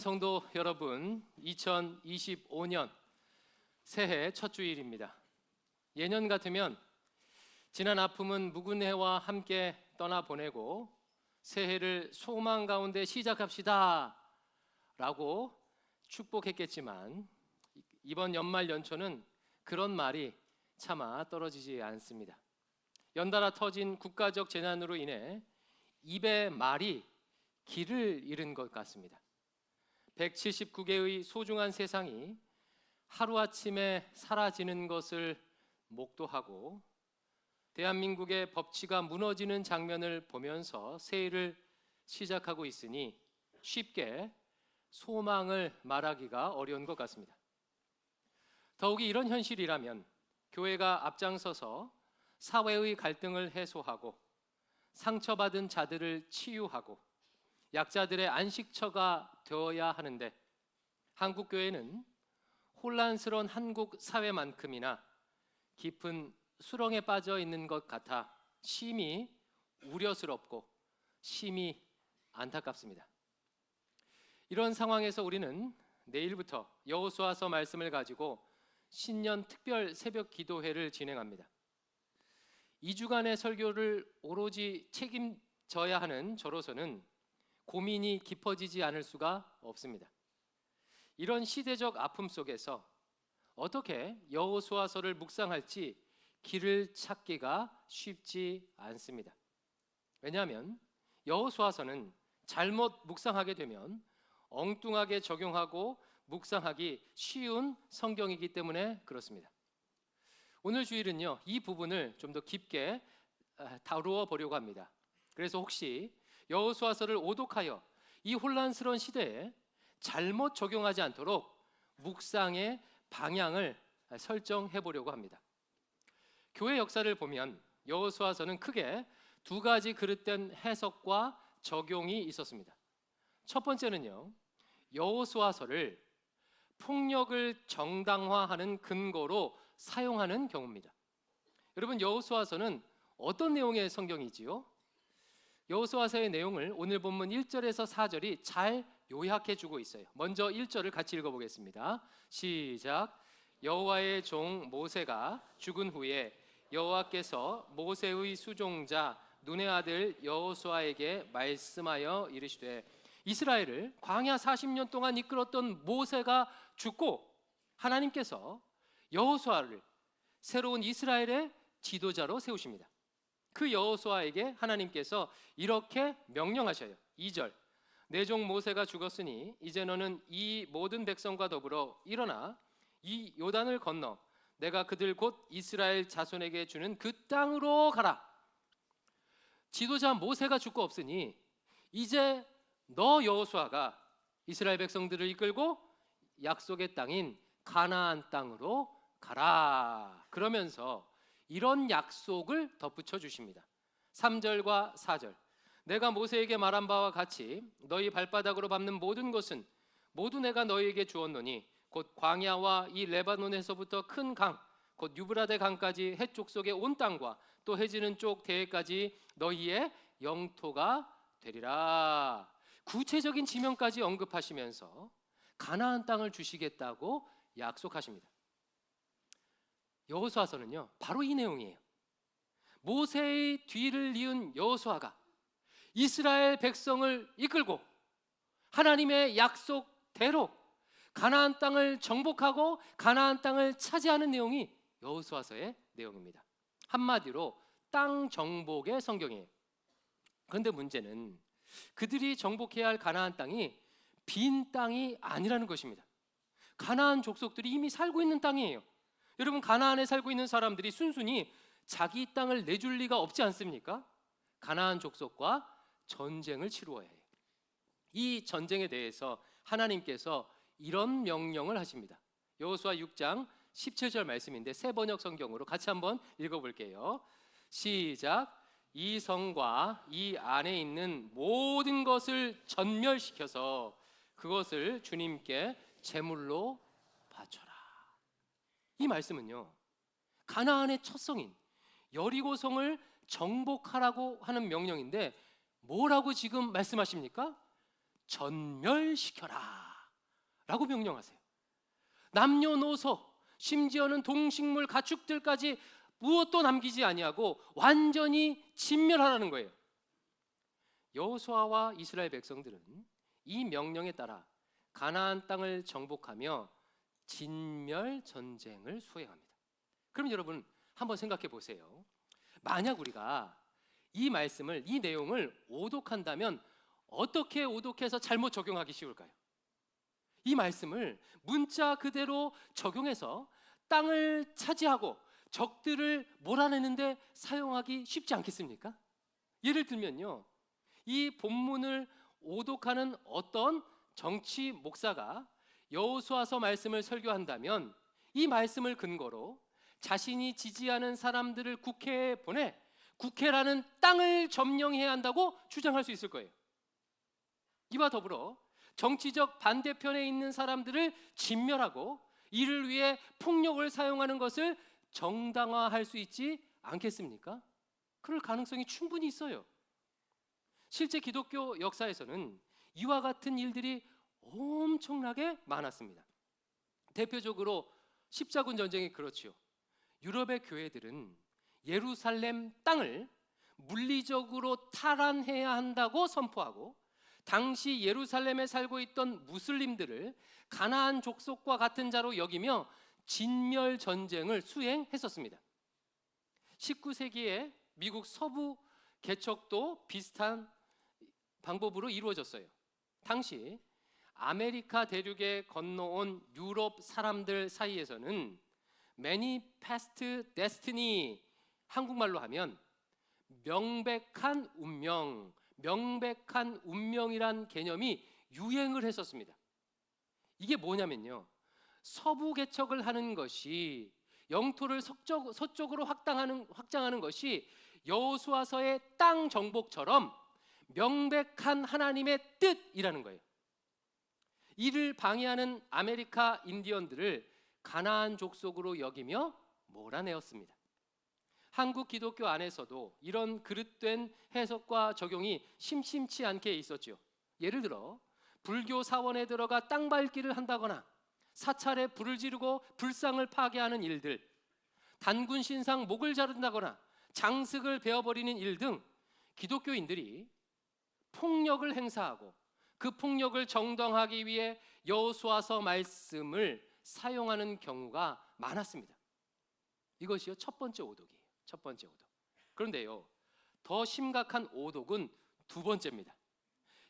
성도 여러분, 2025년 새해 첫 주일입니다. 예년 같으면 지난 아픔은 묵은 해와 함께 떠나보내고 새해를 소망 가운데 시작합시다 라고 축복했겠지만 이번 연말 연초는 그런 말이 차마 떨어지지 않습니다. 연달아 터진 국가적 재난으로 인해 입의 말이 길을 잃은 것 같습니다. 179개의 소중한 세상이 하루아침에 사라지는 것을 목도하고 대한민국의 법치가 무너지는 장면을 보면서 새해를 시작하고 있으니 쉽게 소망을 말하기가 어려운 것 같습니다. 더욱이 이런 현실이라면 교회가 앞장서서 사회의 갈등을 해소하고 상처받은 자들을 치유하고 약자들의 안식처가 되어야 하는데 한국교회는 혼란스러운 한국 사회만큼이나 깊은 수렁에 빠져 있는 것 같아 심히 우려스럽고 심히 안타깝습니다. 이런 상황에서 우리는 내일부터 여호수아서 말씀을 가지고 신년 특별 새벽 기도회를 진행합니다. 2주간의 설교를 오로지 책임져야 하는 저로서는 고민이 깊어지지 않을 수가 없습니다. 이런 시대적 아픔 속에서 어떻게 여호수아서를 묵상할지 길을 찾기가 쉽지 않습니다. 왜냐하면 여호수아서는 잘못 묵상하게 되면 엉뚱하게 적용하고 묵상하기 쉬운 성경이기 때문에 그렇습니다. 오늘 주일은요, 이 부분을 좀 더 깊게 다루어 보려고 합니다. 그래서 혹시 여호수아서를 오독하여 이 혼란스러운 시대에 잘못 적용하지 않도록 묵상의 방향을 설정해 보려고 합니다. 교회 역사를 보면 여호수아서는 크게 두 가지 그릇된 해석과 적용이 있었습니다. 첫 번째는요, 여호수아서를 폭력을 정당화하는 근거로 사용하는 경우입니다. 여러분, 여호수아서는 어떤 내용의 성경이지요? 여호수아서의 내용을 오늘 본문 1절에서 4절이 잘 요약해 주고 있어요. 먼저 1절을 같이 읽어보겠습니다. 시작. 여호와의 종 모세가 죽은 후에 여호와께서 모세의 수종자 눈의 아들 여호수아에게 말씀하여 이르시되 이스라엘을 광야 40년 동안 이끌었던 모세가 죽고 하나님께서 여호수아를 새로운 이스라엘의 지도자로 세우십니다. 그 여호수아에게 하나님께서 이렇게 명령하셔요. 2절. 내 종 모세가 죽었으니 이제 너는 이 모든 백성과 더불어 일어나 이 요단을 건너 내가 그들 곧 이스라엘 자손에게 주는 그 땅으로 가라. 지도자 모세가 죽고 없으니 이제 너 여호수아가 이스라엘 백성들을 이끌고 약속의 땅인 가나안 땅으로 가라. 그러면서 이런 약속을 덧붙여 주십니다. 3절과 4절. 내가 모세에게 말한 바와 같이 너희 발바닥으로 밟는 모든 것은 모두 내가 너희에게 주었노니 곧 광야와 이 레바논에서부터 큰 강 곧 유브라데 강까지 해쪽 속의 온 땅과 또 해지는 쪽 대해까지 너희의 영토가 되리라. 구체적인 지명까지 언급하시면서 가나안 땅을 주시겠다고 약속하십니다. 여호수아서는요, 바로 이 내용이에요. 모세의 뒤를 이은 여호수아가 이스라엘 백성을 이끌고 하나님의 약속대로 가나안 땅을 정복하고 가나안 땅을 차지하는 내용이 여호수아서의 내용입니다. 한마디로 땅 정복의 성경이에요. 그런데 문제는 그들이 정복해야 할 가나안 땅이 빈 땅이 아니라는 것입니다. 가나안 족속들이 이미 살고 있는 땅이에요. 여러분, 가나안에 살고 있는 사람들이 순순히 자기 땅을 내줄 리가 없지 않습니까? 가나안 족속과 전쟁을 치루어야 해요. 이 전쟁에 대해서 하나님께서 이런 명령을 하십니다. 여호수아 6장 17절 말씀인데 새 번역 성경으로 같이 한번 읽어볼게요. 시작. 이 성과 이 안에 있는 모든 것을 전멸시켜서 그것을 주님께 제물로 바쳐라. 이 말씀은요, 가나안의 첫 성인 여리고성을 정복하라고 하는 명령인데 뭐라고 지금 말씀하십니까? 전멸시켜라. 라고 명령하세요. 남녀노소 심지어는 동식물 가축들까지 무엇도 남기지 아니하고 완전히 진멸하라는 거예요. 여호수아와 이스라엘 백성들은 이 명령에 따라 가나안 땅을 정복하며 진멸 전쟁을 수행합니다. 그럼 여러분 한번 생각해 보세요. 만약 우리가 이 말씀을, 이 내용을 오독한다면 어떻게 오독해서 잘못 적용하기 쉬울까요? 이 말씀을 문자 그대로 적용해서 땅을 차지하고 적들을 몰아내는데 사용하기 쉽지 않겠습니까? 예를 들면요, 이 본문을 오독하는 어떤 정치 목사가 여호수아서 말씀을 설교한다면 이 말씀을 근거로 자신이 지지하는 사람들을 국회에 보내 국회라는 땅을 점령해야 한다고 주장할 수 있을 거예요. 이와 더불어 정치적 반대편에 있는 사람들을 진멸하고 이를 위해 폭력을 사용하는 것을 정당화할 수 있지 않겠습니까? 그럴 가능성이 충분히 있어요. 실제 기독교 역사에서는 이와 같은 일들이 엄청나게 많았습니다. 대표적으로 십자군 전쟁이 그렇지요. 유럽의 교회들은 예루살렘 땅을 물리적으로 탈환해야 한다고 선포하고 당시 예루살렘에 살고 있던 무슬림들을 가나안 족속과 같은 자로 여기며 진멸 전쟁을 수행했었습니다. 19세기에 미국 서부 개척도 비슷한 방법으로 이루어졌어요. 당시 아메리카 대륙에 건너온 유럽 사람들 사이에서는 Manifest Destiny, 한국말로 하면 명백한 운명, 명백한 운명이란 개념이 유행을 했었습니다. 이게 뭐냐면요, 서부 개척을 하는 것이 영토를 서쪽으로 확장하는 것이 여호수아서의 땅 정복처럼 명백한 하나님의 뜻이라는 거예요. 이를 방해하는 아메리카 인디언들을 가나안 족속으로 여기며 몰아내었습니다. 한국 기독교 안에서도 이런 그릇된 해석과 적용이 심심치 않게 있었죠. 예를 들어 불교 사원에 들어가 땅 밟기를 한다거나 사찰에 불을 지르고 불상을 파괴하는 일들, 단군 신상 목을 자른다거나 장식을 베어버리는 일 등 기독교인들이 폭력을 행사하고 그 폭력을 정당화하기 위해 여호수아서 말씀을 사용하는 경우가 많았습니다. 이것이요, 첫 번째 오독이에요. 첫 번째 오독. 그런데요, 더 심각한 오독은 두 번째입니다.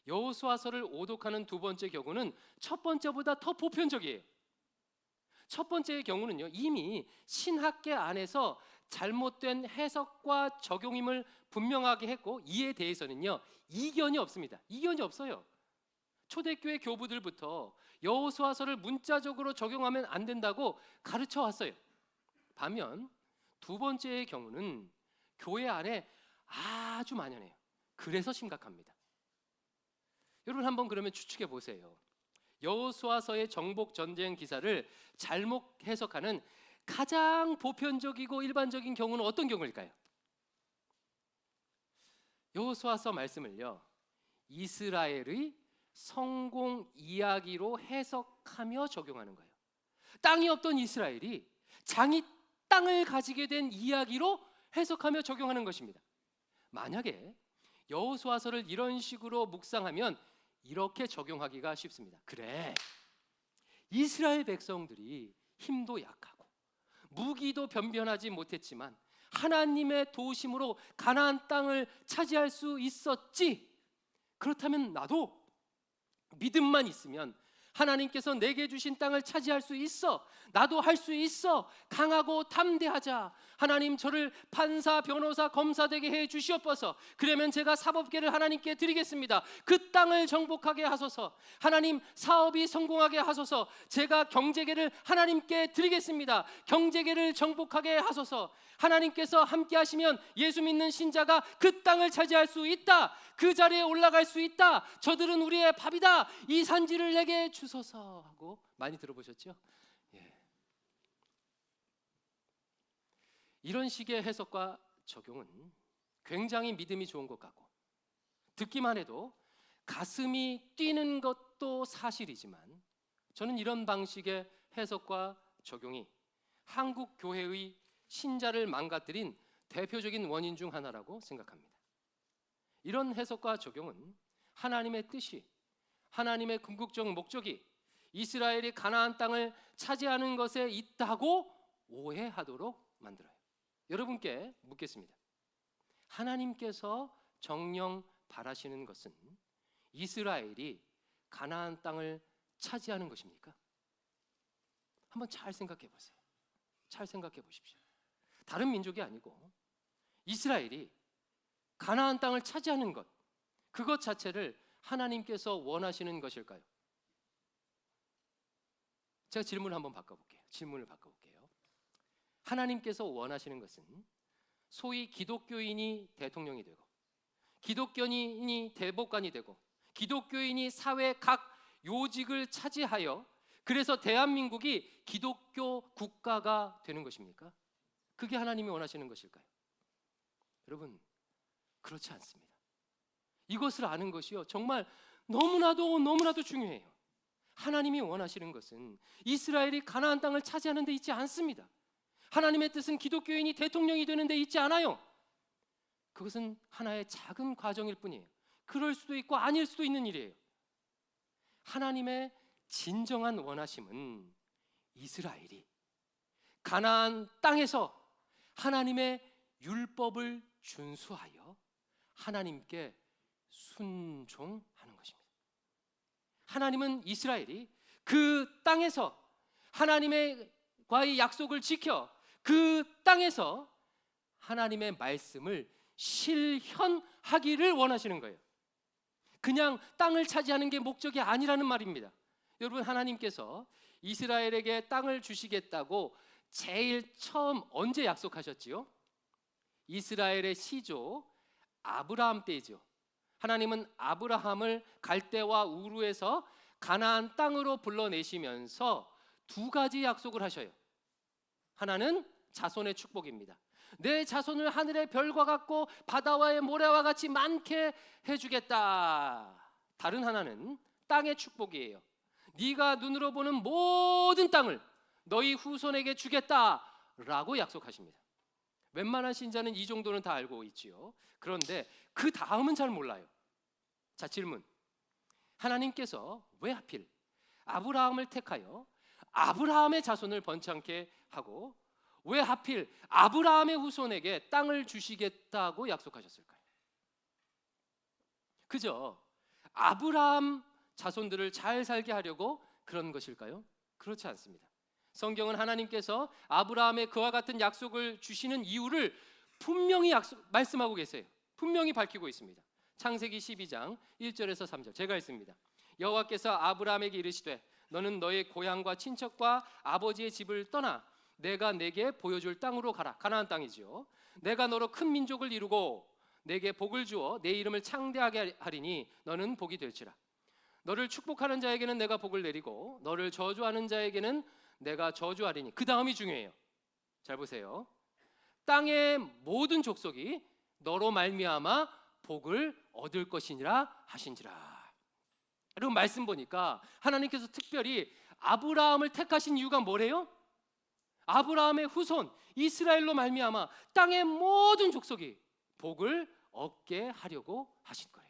여호수아서를 오독하는 두 번째 경우는 첫 번째보다 더 보편적이에요. 첫 번째의 경우는요, 이미 신학계 안에서 잘못된 해석과 적용임을 분명하게 했고 이에 대해서는요 이견이 없습니다. 이견이 없어요. 초대교회 교부들부터 여호수아서를 문자적으로 적용하면 안 된다고 가르쳐 왔어요. 반면 두 번째의 경우는 교회 안에 아주 만연해요. 그래서 심각합니다. 여러분 한번 그러면 추측해 보세요. 여호수아서의 정복 전쟁 기사를 잘못 해석하는 가장 보편적이고 일반적인 경우는 어떤 경우일까요? 여호수아서 말씀을요, 이스라엘의 성공 이야기로 해석하며 적용하는 거예요. 땅이 없던 이스라엘이 장이 땅을 가지게 된 이야기로 해석하며 적용하는 것입니다. 만약에 여호수아서를 이런 식으로 묵상하면 이렇게 적용하기가 쉽습니다. 그래, 이스라엘 백성들이 힘도 약하고 무기도 변변하지 못했지만 하나님의 도우심으로 가나안 땅을 차지할 수 있었지. 그렇다면 나도 믿음만 있으면 하나님께서 내게 주신 땅을 차지할 수 있어. 나도 할 수 있어. 강하고 담대하자. 하나님 저를 판사, 변호사, 검사 되게 해 주시옵소서. 그러면 제가 사법계를 하나님께 드리겠습니다. 그 땅을 정복하게 하소서. 하나님 사업이 성공하게 하소서. 제가 경제계를 하나님께 드리겠습니다. 경제계를 정복하게 하소서. 하나님께서 함께 하시면 예수 믿는 신자가 그 땅을 차지할 수 있다. 그 자리에 올라갈 수 있다. 저들은 우리의 밥이다. 이 산지를 내게 주소서 하고 많이 들어보셨죠? 예. 이런 식의 해석과 적용은 굉장히 믿음이 좋은 것 같고 듣기만 해도 가슴이 뛰는 것도 사실이지만 저는 이런 방식의 해석과 적용이 한국 교회의 신자를 망가뜨린 대표적인 원인 중 하나라고 생각합니다. 이런 해석과 적용은 하나님의 뜻이, 하나님의 궁극적 목적이 이스라엘이 가나안 땅을 차지하는 것에 있다고 오해하도록 만들어요. 여러분께 묻겠습니다. 하나님께서 정녕 바라시는 것은 이스라엘이 가나안 땅을 차지하는 것입니까? 한번 잘 생각해 보세요. 잘 생각해 보십시오. 다른 민족이 아니고 이스라엘이 가나안 땅을 차지하는 것, 그것 자체를 하나님께서 원하시는 것일까요? 제가 질문을 한번 바꿔볼게요. 하나님께서 원하시는 것은 소위 기독교인이 대통령이 되고, 기독교인이 대법관이 되고, 기독교인이 사회 각 요직을 차지하여 그래서 대한민국이 기독교 국가가 되는 것입니까? 그게 하나님이 원하시는 것일까요? 여러분, 그렇지 않습니다. 이것을 아는 것이요, 정말 너무나도 중요해요. 하나님이 원하시는 것은 이스라엘이 가나안 땅을 차지하는 데 있지 않습니다. 하나님의 뜻은 기독교인이 대통령이 되는 데 있지 않아요. 그것은 하나의 작은 과정일 뿐이에요. 그럴 수도 있고 아닐 수도 있는 일이에요. 하나님의 진정한 원하심은 이스라엘이 가나안 땅에서 하나님의 율법을 준수하여 하나님께 순종하는 것입니다. 하나님은 이스라엘이 그 땅에서 하나님과의 약속을 지켜 그 땅에서 하나님의 말씀을 실현하기를 원하시는 거예요. 그냥 땅을 차지하는 게 목적이 아니라는 말입니다. 여러분, 하나님께서 이스라엘에게 땅을 주시겠다고 제일 처음 언제 약속하셨지요? 이스라엘의 시조 아브라함 때이죠. 하나님은 아브라함을 갈대와 우르에서 가나안 땅으로 불러내시면서 두 가지 약속을 하셔요. 하나는 자손의 축복입니다. 내 자손을 하늘의 별과 같고 바다와의 모래와 같이 많게 해주겠다. 다른 하나는 땅의 축복이에요. 네가 눈으로 보는 모든 땅을 너희 후손에게 주겠다라고 약속하십니다. 웬만한 신자는 이 정도는 다 알고 있지요. 그런데 그 다음은 잘 몰라요. 자, 질문. 하나님께서 왜 하필 아브라함을 택하여 아브라함의 자손을 번창케 하고 왜 하필 아브라함의 후손에게 땅을 주시겠다고 약속하셨을까요? 그저 아브라함 자손들을 잘 살게 하려고 그런 것일까요? 그렇지 않습니다. 성경은 하나님께서 아브라함의 그와 같은 약속을 주시는 이유를 분명히 말씀하고 계세요. 분명히 밝히고 있습니다. 창세기 12장 1절에서 3절 제가 읽습니다. 여호와께서 아브라함에게 이르시되 너는 너의 고향과 친척과 아버지의 집을 떠나 내가 내게 보여줄 땅으로 가라. 가나안 땅이지요. 내가 너로 큰 민족을 이루고 내게 복을 주어 내 이름을 창대하게 하리니 너는 복이 될지라. 너를 축복하는 자에게는 내가 복을 내리고 너를 저주하는 자에게는 내가 저주하리니. 그 다음이 중요해요. 잘 보세요. 땅의 모든 족속이 너로 말미암아 복을 얻을 것이니라 하신지라. 여러분, 말씀 보니까 하나님께서 특별히 아브라함을 택하신 이유가 뭐래요? 아브라함의 후손 이스라엘로 말미암아 땅의 모든 족속이 복을 얻게 하려고 하신 거예요.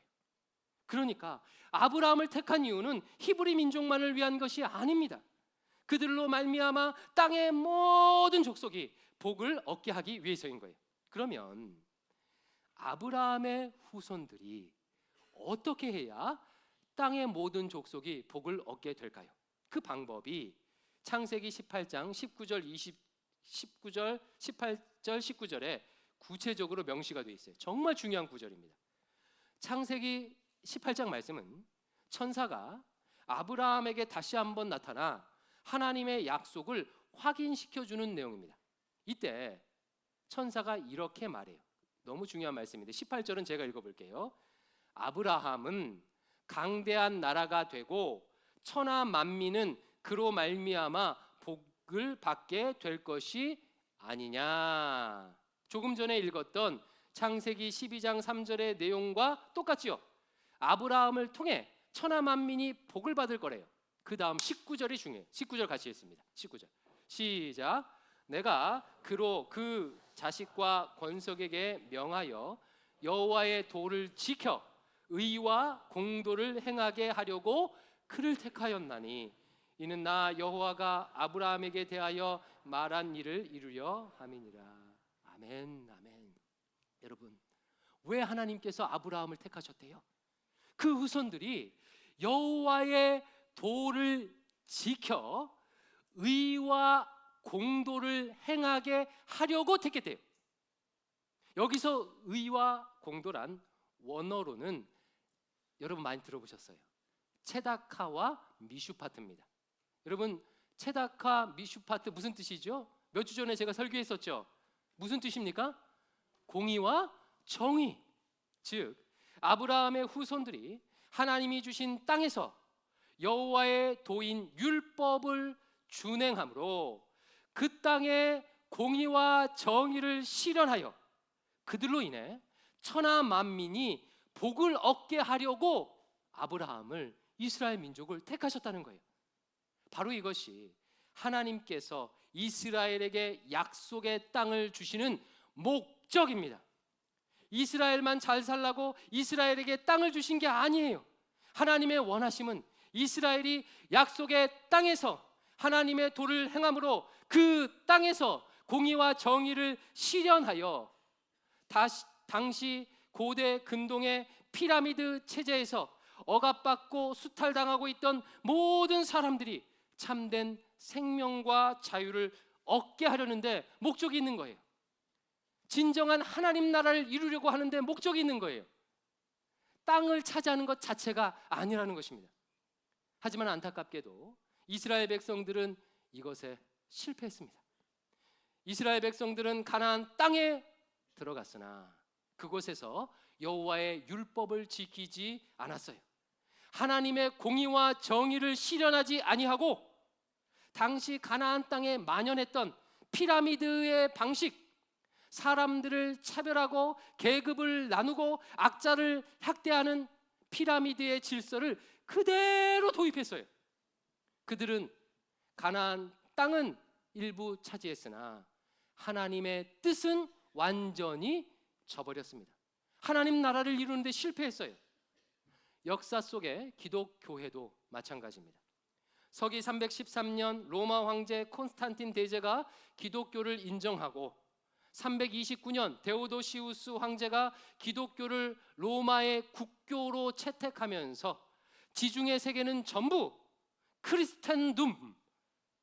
그러니까 아브라함을 택한 이유는 히브리 민족만을 위한 것이 아닙니다. 그들로 말미암아 땅의 모든 족속이 복을 얻게 하기 위해서인 거예요. 그러면 아브라함의 후손들이 어떻게 해야 땅의 모든 족속이 복을 얻게 될까요? 그 방법이 창세기 18장 19절 18절 19절에 구체적으로 명시가 되어 있어요. 정말 중요한 구절입니다. 창세기 18장 말씀은 천사가 아브라함에게 다시 한번 나타나 하나님의 약속을 확인시켜주는 내용입니다. 이때 천사가 이렇게 말해요. 너무 중요한 말씀인데 18절은 제가 읽어볼게요. 아브라함은 강대한 나라가 되고 천하 만민은 그로 말미암아 복을 받게 될 것이 아니냐. 조금 전에 읽었던 창세기 12장 3절의 내용과 똑같지요. 아브라함을 통해 천하 만민이 복을 받을 거래요. 그 다음 19절이 중요해요. 19절 같이 했습니다. 19절 시작. 내가 그로 그 자식과 권속에게 명하여 여호와의 도를 지켜 의와 공도를 행하게 하려고 그를 택하였나니 이는 나 여호와가 아브라함에게 대하여 말한 일을 이루려 함이니라. 아멘, 아멘. 여러분, 왜 하나님께서 아브라함을 택하셨대요? 그 후손들이 여호와의 도를 지켜 의와 공도를 행하게 하려고 택했대요. 여기서 의와 공도란 원어로는 여러분 많이 들어보셨어요. 체다카와 미슈파트입니다. 여러분, 체다카 미슈파트 무슨 뜻이죠? 몇 주 전에 제가 설교했었죠. 무슨 뜻입니까? 공의와 정의. 즉 아브라함의 후손들이 하나님이 주신 땅에서 여호와의 도인 율법을 준행함으로 그 땅에 공의와 정의를 실현하여 그들로 인해 천하 만민이 복을 얻게 하려고 아브라함을, 이스라엘 민족을 택하셨다는 거예요. 바로 이것이 하나님께서 이스라엘에게 약속의 땅을 주시는 목적입니다. 이스라엘만 잘 살라고 이스라엘에게 땅을 주신 게 아니에요. 하나님의 원하심은 이스라엘이 약속의 땅에서 하나님의 도를 행함으로 그 땅에서 공의와 정의를 실현하여 당시 고대 근동의 피라미드 체제에서 억압받고 수탈당하고 있던 모든 사람들이 참된 생명과 자유를 얻게 하려는데 목적이 있는 거예요. 진정한 하나님 나라를 이루려고 하는데 목적이 있는 거예요. 땅을 차지하는 것 자체가 아니라는 것입니다. 하지만 안타깝게도 이스라엘 백성들은 이것에 실패했습니다. 이스라엘 백성들은 가나안 땅에 들어갔으나 그곳에서 여호와의 율법을 지키지 않았어요. 하나님의 공의와 정의를 실현하지 아니하고 당시 가나안 땅에 만연했던 피라미드의 방식, 사람들을 차별하고 계급을 나누고 악자를 학대하는 피라미드의 질서를 그대로 도입했어요. 그들은 가나안 땅은 일부 차지했으나 하나님의 뜻은 완전히 저버렸습니다. 하나님 나라를 이루는데 실패했어요. 역사 속에 기독교회도 마찬가지입니다. 서기 313년 로마 황제 콘스탄틴 대제가 기독교를 인정하고 329년 데오도시우스 황제가 기독교를 로마의 국교로 채택하면서 지중해 세계는 전부 크리스텐둠,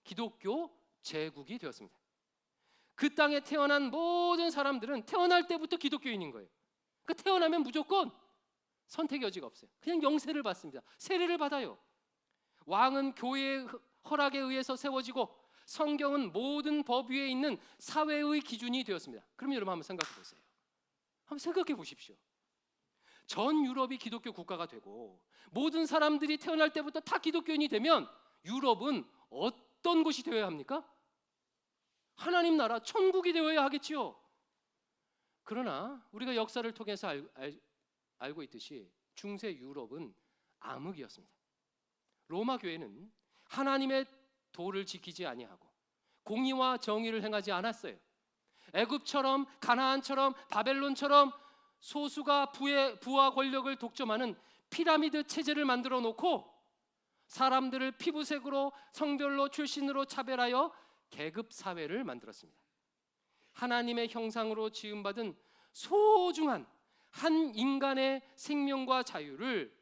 기독교 제국이 되었습니다. 그 땅에 태어난 모든 사람들은 태어날 때부터 기독교인인 거예요. 그러니까 태어나면 무조건 선택의 여지가 없어요. 그냥 영세를 받습니다. 세례를 받아요. 왕은 교회의 허락에 의해서 세워지고 성경은 모든 법 위에 있는 사회의 기준이 되었습니다. 그럼 여러분 한번 생각해 보세요. 한번 생각해 보십시오. 전 유럽이 기독교 국가가 되고 모든 사람들이 태어날 때부터 다 기독교인이 되면 유럽은 어떤 곳이 되어야 합니까? 하나님 나라, 천국이 되어야 하겠지요. 그러나 우리가 역사를 통해서 알고 있듯이 중세 유럽은 암흑이었습니다. 로마 교회는 하나님의 도를 지키지 아니하고 공의와 정의를 행하지 않았어요. 애굽처럼 가나안처럼 바벨론처럼 소수가 부와 권력을 독점하는 피라미드 체제를 만들어 놓고 사람들을 피부색으로, 성별로, 출신으로 차별하여 계급 사회를 만들었습니다. 하나님의 형상으로 지음받은 소중한 한 인간의 생명과 자유를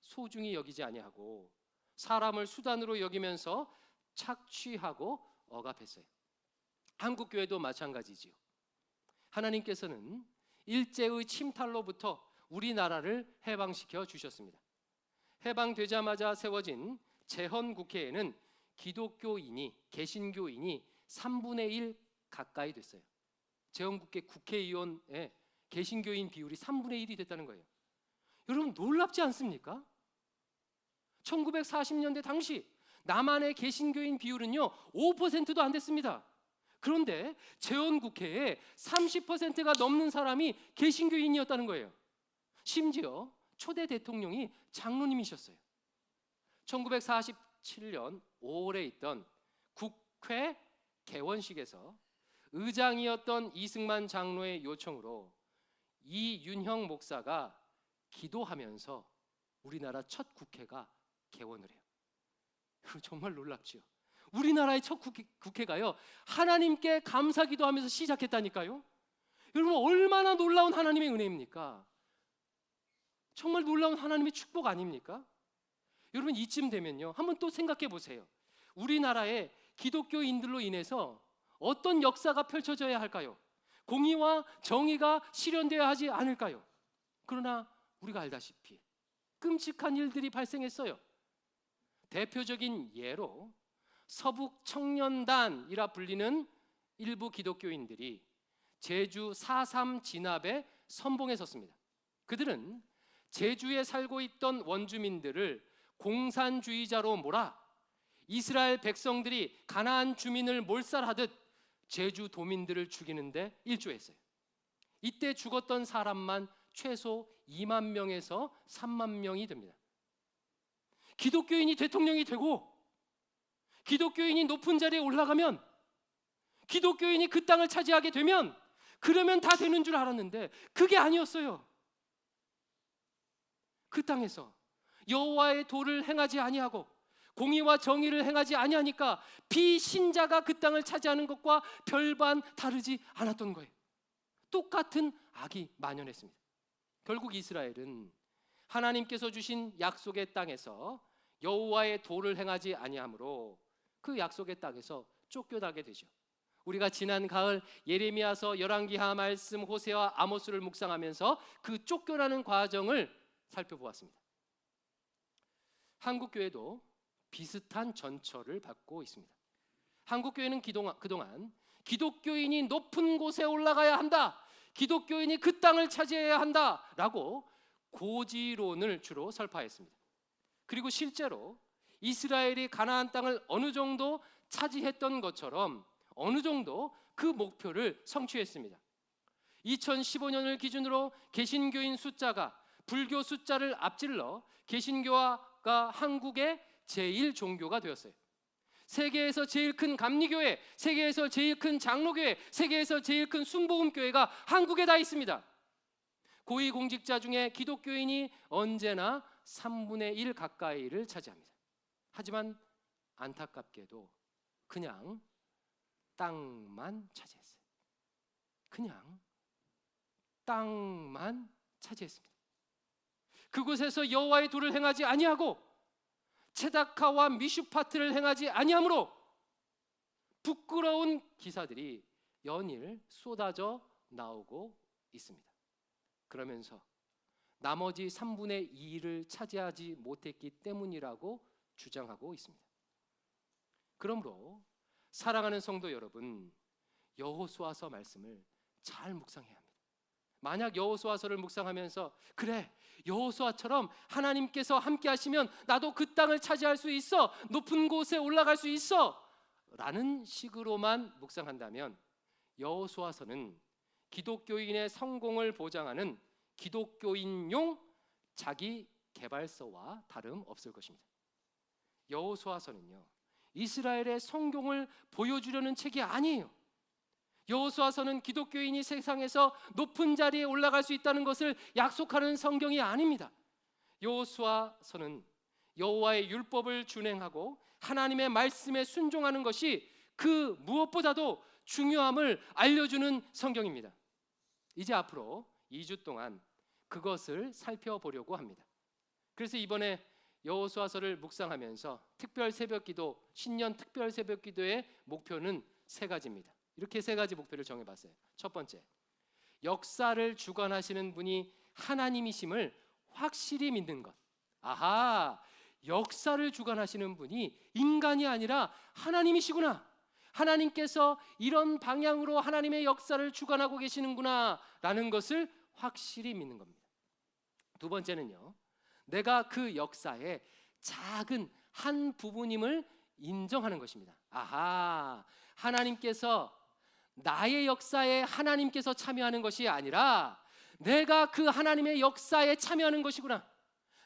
소중히 여기지 아니하고 사람을 수단으로 여기면서 착취하고 억압했어요. 한국 교회도 마찬가지지요. 하나님께서는 일제의 침탈로부터 우리나라를 해방시켜 주셨습니다. 해방되자마자 세워진 제헌국회에는 기독교인이, 개신교인이 3분의 1 가까이 됐어요. 제헌국회 국회의원의 개신교인 비율이 3분의 1이 됐다는 거예요. 여러분 놀랍지 않습니까? 1940년대 당시 남한의 개신교인 비율은요 5%도 안 됐습니다. 그런데 제헌국회에 30%가 넘는 사람이 개신교인이었다는 거예요. 심지어 초대 대통령이 장로님이셨어요. 1947년 5월에 있던 국회 개원식에서 의장이었던 이승만 장로의 요청으로 이윤형 목사가 기도하면서 우리나라 첫 국회가 개원을 해요. 여러분 정말 놀랍지요. 우리나라의 첫 국회가요 하나님께 감사기도하면서 시작했다니까요. 여러분 얼마나 놀라운 하나님의 은혜입니까? 정말 놀라운 하나님의 축복 아닙니까? 여러분 이쯤 되면요 한번 또 생각해 보세요. 우리나라의 기독교인들로 인해서 어떤 역사가 펼쳐져야 할까요? 공의와 정의가 실현되어야 하지 않을까요? 그러나 우리가 알다시피 끔찍한 일들이 발생했어요. 대표적인 예로 서북 청년단이라 불리는 일부 기독교인들이 제주 4.3 진압에 선봉에 섰습니다. 그들은 제주에 살고 있던 원주민들을 공산주의자로 몰아 이스라엘 백성들이 가나안 주민을 몰살하듯 제주 도민들을 죽이는데 일조했어요. 이때 죽었던 사람만 최소 2만 명에서 3만 명이 됩니다. 기독교인이 대통령이 되고 기독교인이 높은 자리에 올라가면 기독교인이 그 땅을 차지하게 되면 그러면 다 되는 줄 알았는데 그게 아니었어요. 그 땅에서 여호와의 도를 행하지 아니하고 공의와 정의를 행하지 아니하니까 비신자가 그 땅을 차지하는 것과 별반 다르지 않았던 거예요. 똑같은 악이 만연했습니다. 결국 이스라엘은 하나님께서 주신 약속의 땅에서 여호와의 도를 행하지 아니하므로 그 약속의 땅에서 쫓겨나게 되죠. 우리가 지난 가을 예레미야서 열왕기하 말씀 호세와 아모스를 묵상하면서 그 쫓겨나는 과정을 살펴보았습니다. 한국교회도 비슷한 전철을 밟고 있습니다. 한국교회는 그동안 기독교인이 높은 곳에 올라가야 한다, 기독교인이 그 땅을 차지해야 한다라고 고지론을 주로 설파했습니다. 그리고 실제로 이스라엘이 가나안 땅을 어느 정도 차지했던 것처럼 어느 정도 그 목표를 성취했습니다. 2015년을 기준으로 개신교인 숫자가 불교 숫자를 앞질러 개신교가 한국의 제1 종교가 되었어요. 세계에서 제일 큰 감리교회, 세계에서 제일 큰 장로교회, 세계에서 제일 큰 순복음교회가 한국에 다 있습니다. 고위공직자 중에 기독교인이 언제나 3분의 1 가까이를 차지합니다. 하지만 안타깝게도 그냥 땅만 차지했어요. 그냥 땅만 차지했습니다. 그곳에서 여호와의 도를 행하지 아니하고 체다카와 미슈파트를 행하지 아니하므로 부끄러운 기사들이 연일 쏟아져 나오고 있습니다. 그러면서 나머지 3분의 2를 차지하지 못했기 때문이라고 주장하고 있습니다. 그러므로 사랑하는 성도 여러분, 여호수아서 말씀을 잘 묵상해야 합니다. 만약 여호수아서를 묵상하면서 그래 여호수아처럼 하나님께서 함께 하시면 나도 그 땅을 차지할 수 있어, 높은 곳에 올라갈 수 있어 라는 식으로만 묵상한다면 여호수아서는 기독교인의 성공을 보장하는 기독교인용 자기 개발서와 다름없을 것입니다. 여호수아서는요 이스라엘의 성공을 보여주려는 책이 아니에요. 여호수아서는 기독교인이 세상에서 높은 자리에 올라갈 수 있다는 것을 약속하는 성경이 아닙니다. 여호수아서는 여호와의 율법을 준행하고 하나님의 말씀에 순종하는 것이 그 무엇보다도 중요함을 알려주는 성경입니다. 이제 앞으로 2주 동안 그것을 살펴보려고 합니다. 그래서 이번에 여호수아서를 묵상하면서 특별 새벽기도, 신년 특별 새벽기도의 목표는 3가지입니다. 이렇게 3가지 목표를 정해봤어요. 첫 번째, 역사를 주관하시는 분이 하나님이심을 확실히 믿는 것. 아하, 역사를 주관하시는 분이 인간이 아니라 하나님이시구나, 하나님께서 이런 방향으로 하나님의 역사를 주관하고 계시는구나 라는 것을 확실히 믿는 겁니다. 두 번째는요, 내가 그 역사의 작은 한 부분임을 인정하는 것입니다. 아하, 하나님께서 나의 역사에 하나님께서 참여하는 것이 아니라 내가 그 하나님의 역사에 참여하는 것이구나,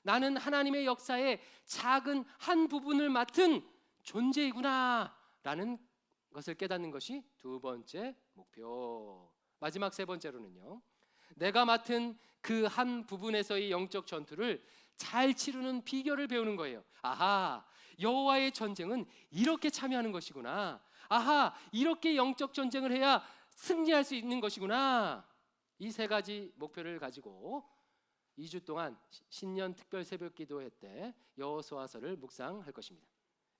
나는 하나님의 역사의 작은 한 부분을 맡은 존재이구나 라는 것을 깨닫는 것이 두 번째 목표. 마지막 세 번째로는요, 내가 맡은 그 한 부분에서의 영적 전투를 잘 치르는 비결을 배우는 거예요. 아하, 여호와의 전쟁은 이렇게 참여하는 것이구나. 아하, 이렇게 영적 전쟁을 해야 승리할 수 있는 것이구나. 이 세 가지 목표를 가지고 2주 동안 신년 특별 새벽 기도회 때 여호수아서를 묵상할 것입니다.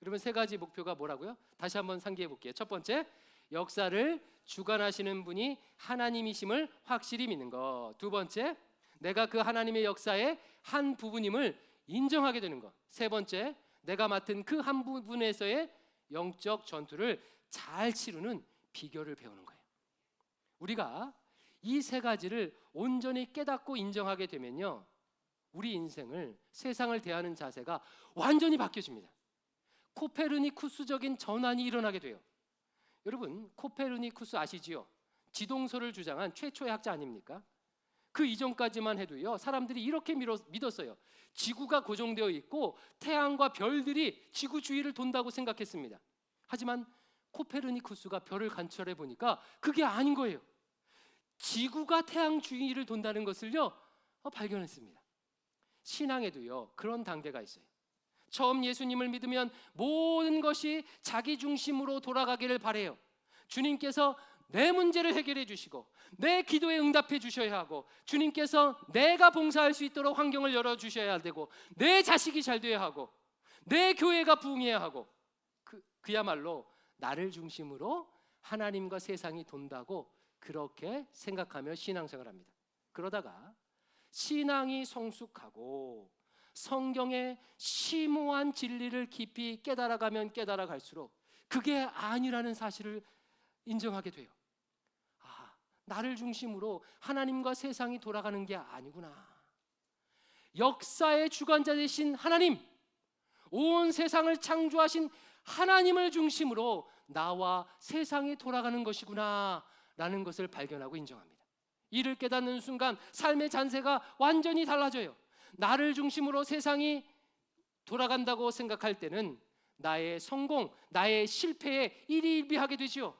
여러분, 세 가지 목표가 뭐라고요? 다시 한번 상기해 볼게요. 첫 번째, 역사를 주관하시는 분이 하나님이심을 확실히 믿는 것. 두 번째, 내가 그 하나님의 역사의 한 부분임을 인정하게 되는 것. 세 번째, 내가 맡은 그 한 부분에서의 영적 전투를 잘 치르는 비결을 배우는 거예요. 우리가 이 세 가지를 온전히 깨닫고 인정하게 되면요, 우리 인생을, 세상을 대하는 자세가 완전히 바뀌어집니다. 코페르니쿠스적인 전환이 일어나게 돼요. 여러분, 코페르니쿠스 아시지요? 지동설을 주장한 최초의 학자 아닙니까? 그 이전까지만 해도요, 사람들이 이렇게 믿었어요. 지구가 고정되어 있고 태양과 별들이 지구 주위를 돈다고 생각했습니다. 하지만 코페르니쿠스가 별을 관찰해 보니까 그게 아닌 거예요. 지구가 태양 주위를 돈다는 것을요, 발견했습니다. 신앙에도요, 그런 단계가 있어요. 처음 예수님을 믿으면 모든 것이 자기 중심으로 돌아가기를 바래요. 주님께서 내 문제를 해결해 주시고 내 기도에 응답해 주셔야 하고, 주님께서 내가 봉사할 수 있도록 환경을 열어 주셔야 되고, 내 자식이 잘 돼야 하고, 내 교회가 부흥해야 하고, 그야말로 나를 중심으로 하나님과 세상이 돈다고 그렇게 생각하며 신앙생활을 합니다. 그러다가 신앙이 성숙하고 성경의 심오한 진리를 깊이 깨달아가면 깨달아갈수록 그게 아니라는 사실을 인정하게 돼요. 아, 나를 중심으로 하나님과 세상이 돌아가는 게 아니구나. 역사의 주관자 되신 하나님, 온 세상을 창조하신 하나님을 중심으로 나와 세상이 돌아가는 것이구나 라는 것을 발견하고 인정합니다. 이를 깨닫는 순간 삶의 잔세가 완전히 달라져요. 나를 중심으로 세상이 돌아간다고 생각할 때는 나의 성공, 나의 실패에 일희일비하게 되지요.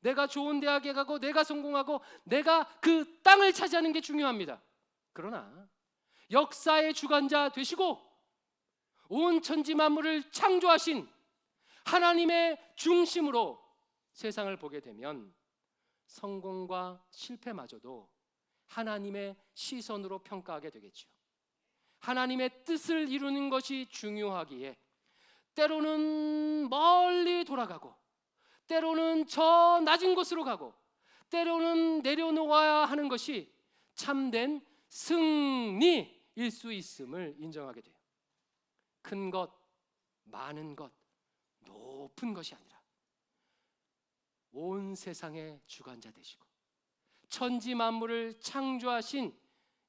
내가 좋은 대학에 가고 내가 성공하고 내가 그 땅을 차지하는 게 중요합니다. 그러나 역사의 주관자 되시고 온 천지 만물을 창조하신 하나님의 중심으로 세상을 보게 되면 성공과 실패마저도 하나님의 시선으로 평가하게 되겠죠. 하나님의 뜻을 이루는 것이 중요하기에 때로는 멀리 돌아가고, 때로는 저 낮은 곳으로 가고, 때로는 내려놓아야 하는 것이 참된 승리일 수 있음을 인정하게 돼요. 큰 것, 많은 것, 높은 것이 아니라 온 세상의 주관자 되시고 천지 만물을 창조하신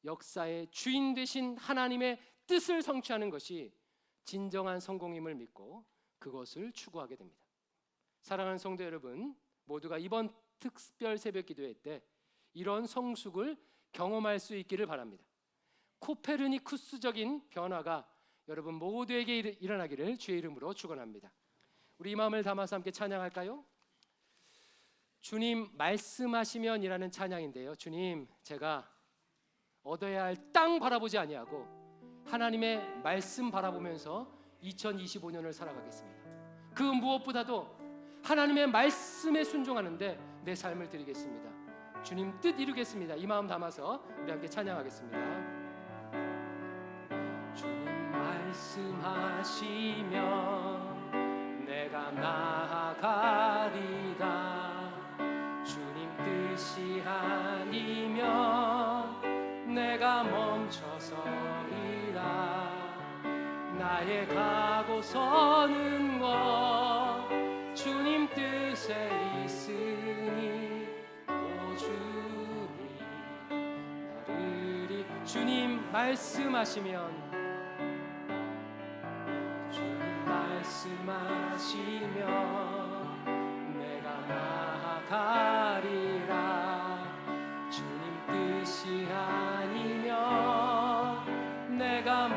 역사의 주인 되신 하나님의 뜻을 성취하는 것이 진정한 성공임을 믿고 그것을 추구하게 됩니다. 사랑하는 성도 여러분, 모두가 이번 특별 새벽 기도회 때 이런 성숙을 경험할 수 있기를 바랍니다. 코페르니쿠스적인 변화가 여러분 모두에게 일어나기를 주의 이름으로 축원합니다. 우리 이 마음을 담아서 함께 찬양할까요? 주님 말씀하시면이라는 찬양인데요, 주님, 제가 얻어야 할 땅 바라보지 아니하고 하나님의 말씀 바라보면서 2025년을 살아가겠습니다. 그 무엇보다도 하나님의 말씀에 순종하는데 내 삶을 드리겠습니다. 주님 뜻 이루겠습니다. 이 마음 담아서 우리 함께 찬양하겠습니다. 주님 말씀하시면 내가 나아가리라. 주님 뜻이 아니면 내가 멈춰서리라. 나의 가고 서는 것 주님 뜻에 있으니 오 주님 나를 주님 말씀하시면 말씀하시면 내가 나아가리라. 주님 뜻이 아니면 내가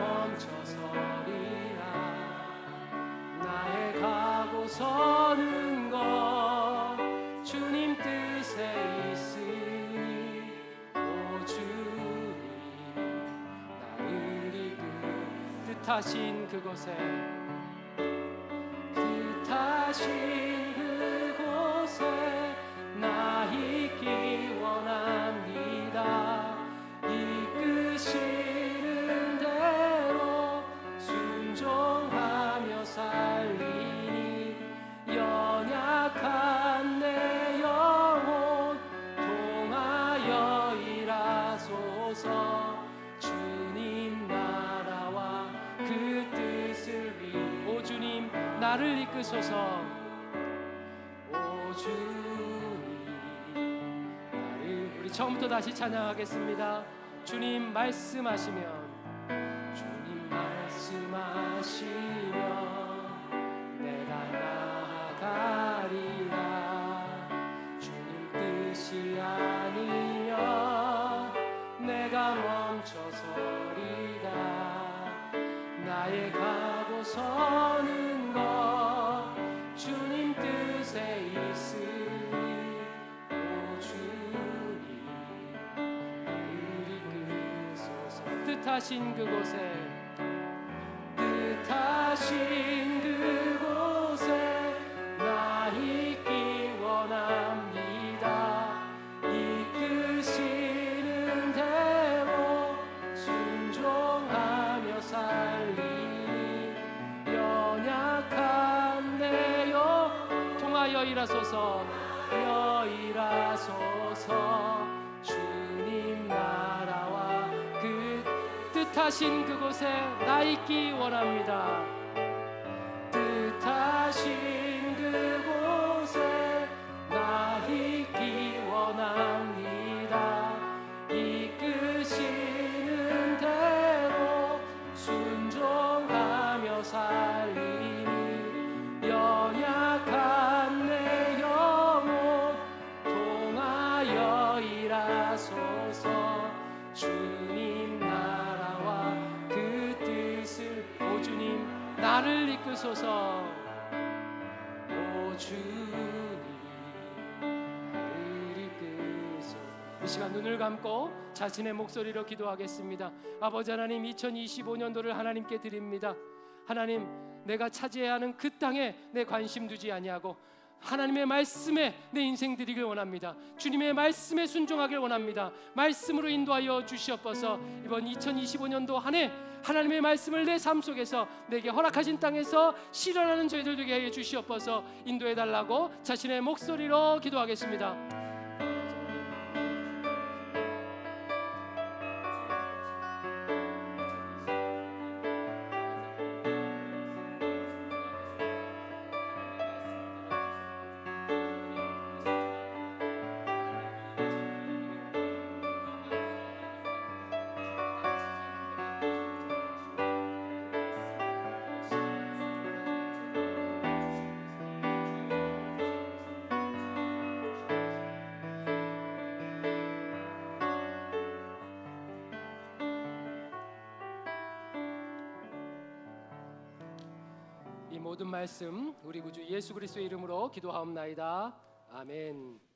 뜻하신 그곳에 나 있기 원합니다. 이끄시는 대로 순종하며 살리니 연약한 내 영혼 통하여 일하소서. 주님 나라와 그 뜻을 오 주님 나를 이끄소서. 오 주님 나를. 우리 처음부터 다시 찬양하겠습니다. 주님 말씀하시면 주님 말씀하시면 내가 나아가리라. 주님 뜻이 아니면 내가 멈춰서리다. 나의 가고 서는 것 주님 뜻에 있으니 오 주님 나를 이끄소서. 뜻하신 그곳에 나 있기 원합니다. 이끄시는 대로 순종하며 살리니 연약한 내 영 통하여 일하소서. 일하소서. 주님 나라와 그 뜻하신 그곳에 나 있기 원합니다. 뜻하신 그곳에 나 있기 원합니다. 이끄시는 대로 순종하며 살리니 연약한 내 영혼 통하여 일하소서. 주님 나라와 그 뜻을 오 주님 나를 이끄소서. 오 주님 나를 이끄소서. 이 시간 눈을 감고 자신의 목소리로 기도하겠습니다. 아버지 하나님, 2025년도를 하나님께 드립니다. 하나님, 내가 차지해야 하는 그 땅에 내 관심 두지 아니하고 하나님의 말씀에 내 인생 드리길 원합니다. 주님의 말씀에 순종하길 원합니다. 말씀으로 인도하여 주시옵소서. 이번 2025년도 한 해 하나님의 말씀을 내 삶 속에서 내게 허락하신 땅에서 실현하는 저희들 되게 하여 주시옵소서. 인도해 달라고 자신의 목소리로 기도하겠습니다. 이 모든 말씀 우리 구주 예수 그리스도의 이름으로 기도하옵나이다. 아멘.